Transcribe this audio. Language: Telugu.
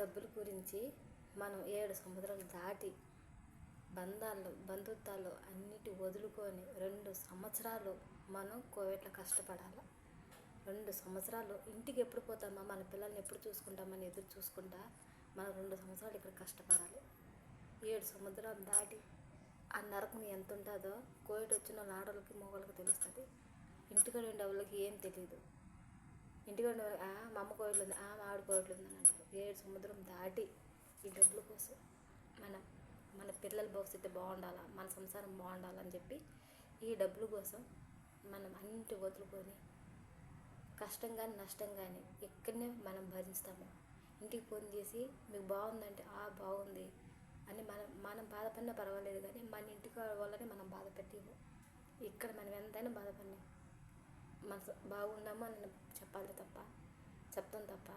డబ్బుల గురించి మనం 7 సముద్రాలు దాటి బంధుత్వాలు అన్నిటి వదులుకొని 2 సంవత్సరాలు మనం కోవిడ్లో కష్టపడాలి. 2 సంవత్సరాలు ఇంటికి ఎప్పుడు పోతామా, మన పిల్లల్ని ఎప్పుడు చూసుకుంటామని ఎదురు చూసుకుంటా మనం 2 సంవత్సరాలు ఇక్కడ కష్టపడాలి. 7 సముద్రాలు దాటి ఆ నరకం ఎంత ఉంటుందో కోవిడ్ వచ్చిన ఆడవాళ్ళకి మగవాళ్ళకి తెలుస్తుంది. ఇంటికాడ ఉండే వాళ్ళకి ఏం తెలియదు. ఇంటికాడ మా అమ్మ కోవిడ్లు ఉంది, మా ఆవిడ కోవిడ్లు ఉందని అంటారు. 7 సముద్రం దాటి ఈ డబ్బుల కోసం మన పిల్లల భవిష్యత్తు బాగుండాలా, మన సంసారం బాగుండాలని చెప్పి ఈ డబ్బుల కోసం మనం అన్నింటి వదులుకొని కష్టం కానీ నష్టం కానీ ఎక్కడనే మనం భరిస్తాము. ఇంటికి ఫోన్ చేసి మీకు బాగుందంటే బాగుంది అని మనం బాధపడినా పర్వాలేదు, కానీ మన ఇంటికి వాళ్ళని మనం బాధ పెట్టేము. ఇక్కడ మనం ఎంతైనా బాధపడినాం, మన బాగున్నామో అని చెప్తాం తప్ప